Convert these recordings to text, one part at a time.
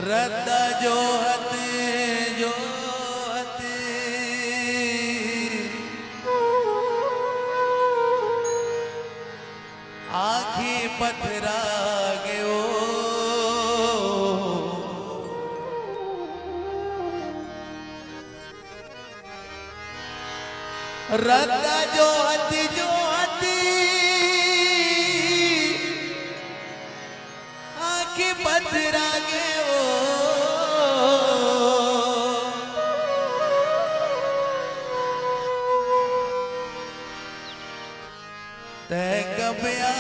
रद्दा जोहत आखी पथरा गयो रद्दा जोहत आखी पथरा गयो ते कबिया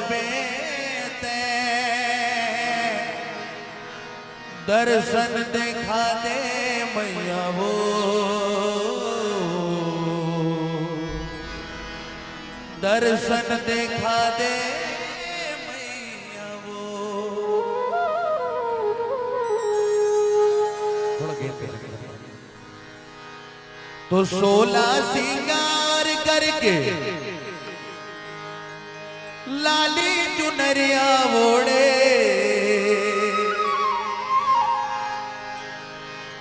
बे ते दर्शन देखा दे मैया वो दर्शन देखा दे मैया वो तो 16 सिंगार करके लाली चुनरिया ओढ़े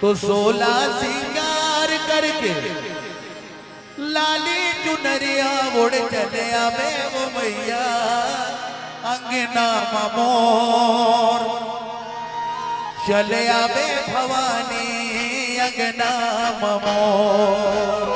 तो 16 सिंगार करके लाली चुनरिया ओढ़े चले आवे वो मैया अंगना मोर चले आवे भवानी अंगना मोर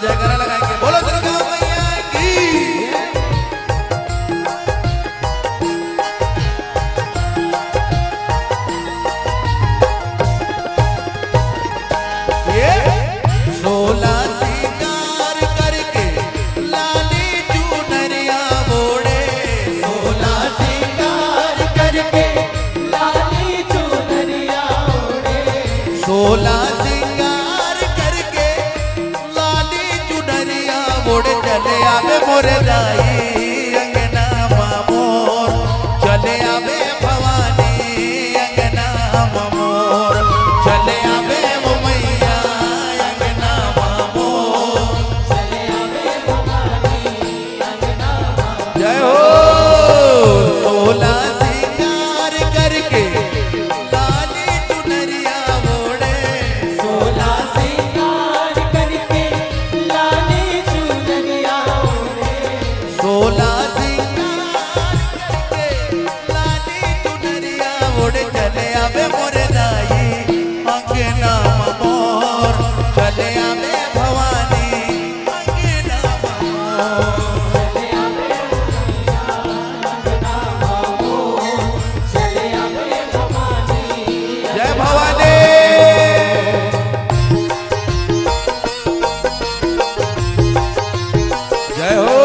जयकारा लगाएंगे बोलो दुर्गा मैया की ये 16 सिंगार करके लाली चुनरिया ओढ़े 16 सिंगार करके लाली चुनरिया ओढ़े 16 चले आवे मोर दाई अंगना मोर चले आवे भवानी अंगना मोर चले आवे वो मैया अंगना मोर चले आवे भवानी अंगना जय हो 16 सिंगार करके लाली चुनरिया ओढ़े 16 सिंगार करके लाली 16 सिंगार करके लाली चुनरिया ओढ़े चले आवे मोर दाई अंगना मोर चले आवे भवानी अंगना मोर चले आवे अंगना मोर चले आवे भवानी जय भवानी जय हो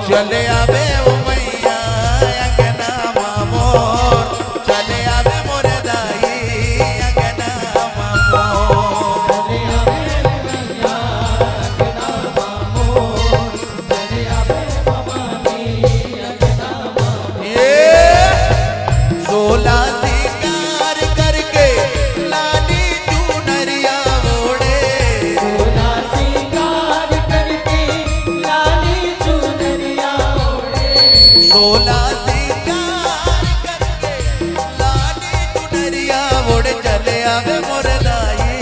चले आवे ओ मैया अंगना मोर चले आवे मोरे दाई अंगना मोर चले आवे मैया अंगना मोर चले आवे भवानी अंगना मोर ये 16 सिंगार करके लाली चुनरिया ओढ़े 16 सिंगार करके लाली चुनरिया ओढ़े 16 सिंगार करके लाली चुनरिया ओढ़े चले आवे मोर दाई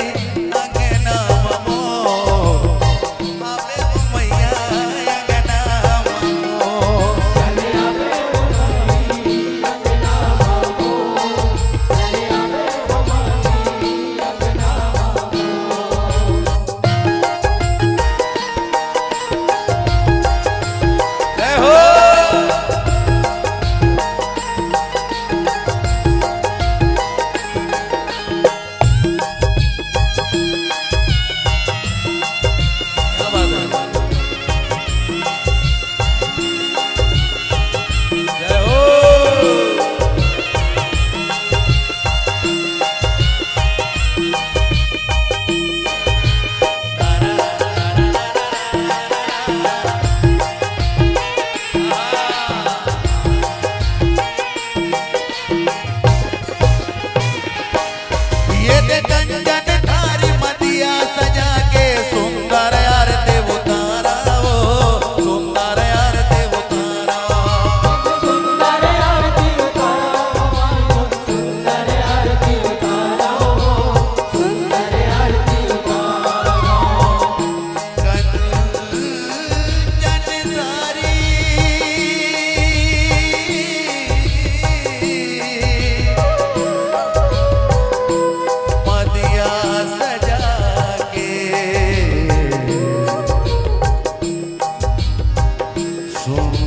अंगना मोर आवे ओ मैया अंगना मोर चले आवे भवानी अंगना मोर चले आवे भवानी अंगना जय हो क्या बात है जय हो ये दे कंजन थारी मदिया सजा के सुंदर आरती उतारा वो सुंदर आरती उतारा सुंदर आरती उतारा सुंदर आरती उतारा सुंदर आरती उतारा कंजन थारी मदिया सजा के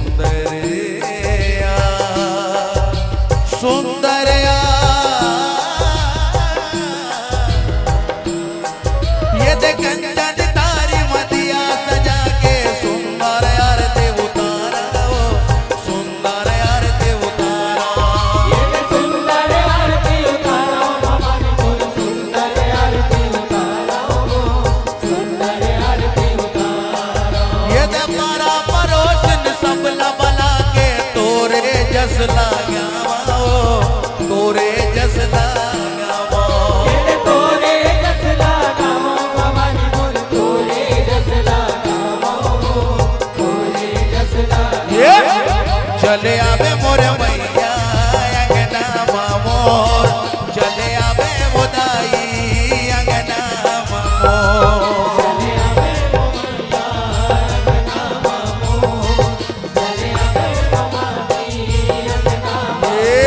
सुंदरिया सुंदरिया ये दे कंजन तारी मदिया सजा के सुंदर आरती उतारा वो सुंदर आरती उतारा ये सुंदर आरती उतारा भवानी बोल सुंदर आरती उतारा सुंदर आरती उतारा ये दे पारा परोसन सबला बला के तोरे जस लाग्या वो तोरे जस लाग्या वो ये तोरे जस लगावो भवानी बोल तोरे जस लगावो तोरे जस लगावो ये चले आवे मोर मैया अंगना मोर चले आवे मोदाई अंगना मोर चले आवे भवानी अंगना मोर चले आवे भवानी अंगना ये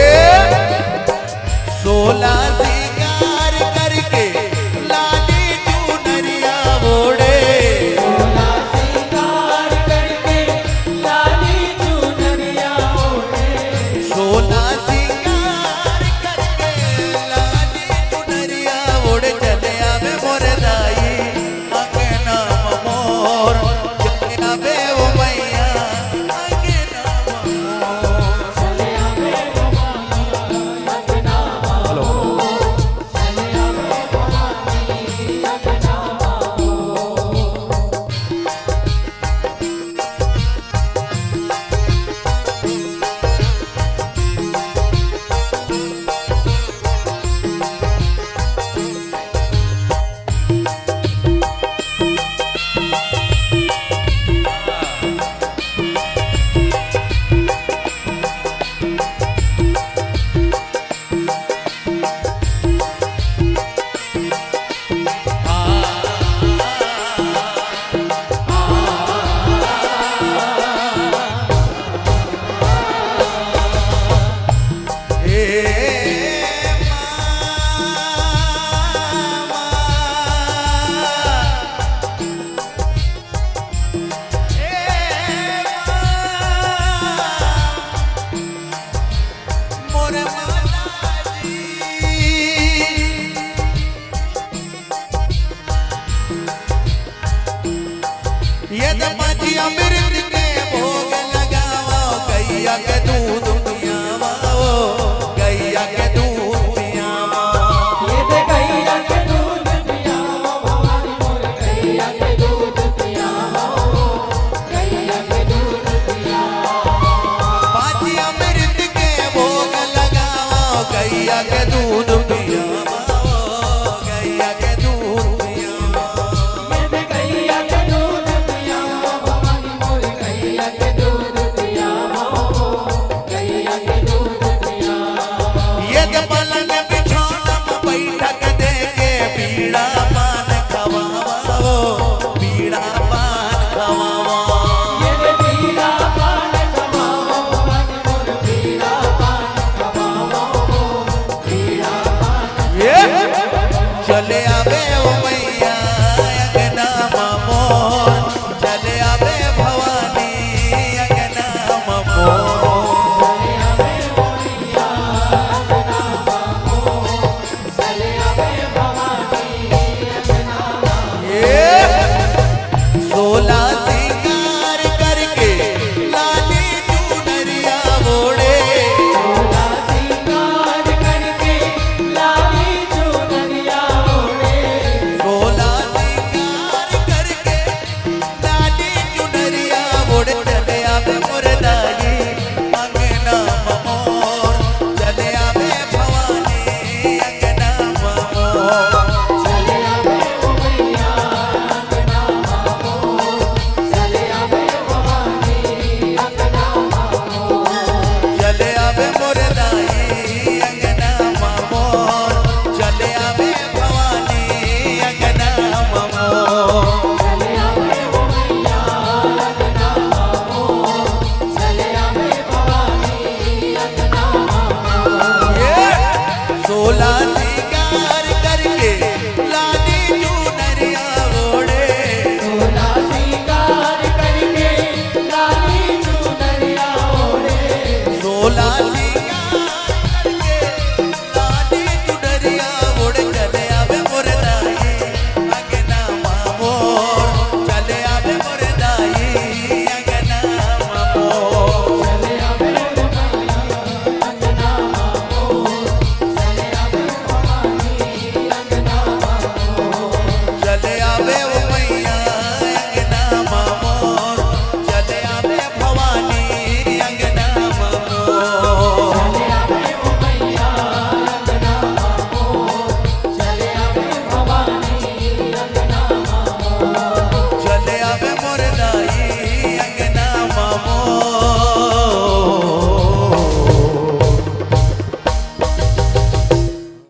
16 सिंगार करके लाली चुनरिया ओढ़े 16 सिंगार करके लाली चुनरिया ओढ़े चले आवे ओ मैया अंगना मोर, चले आवे भवानी अंगना मोर। चले आवे मोरिया अंगना मोर, चले आवे भवानी अंगना मोर। ये 16 सिंगार करके लाली चुनरिया ओढ़े, 16 सिंगार करके लाली चुनरिया ओढ़े, 16 सिंगार करके लाली चुनरिया ओढ़े। चले आवे मोर दाई अंगना मोर, चले आवे भवानी अंगना मोर। चले आवे मोरिया अंगना मोर, चले आवे भवानी अंगना मोर। चले आवे मोर दाई अंगना मोर, चले आवे भवानी अंगना मोर। चले आवे मोरिया अंगना मोर, चले आवे भवानी अंगना मोर। ये 16 सिंगार करके लाली चुनरिया ओढ़े, 16 सिंगार करके लाली चुनरिया ओढ़े, 16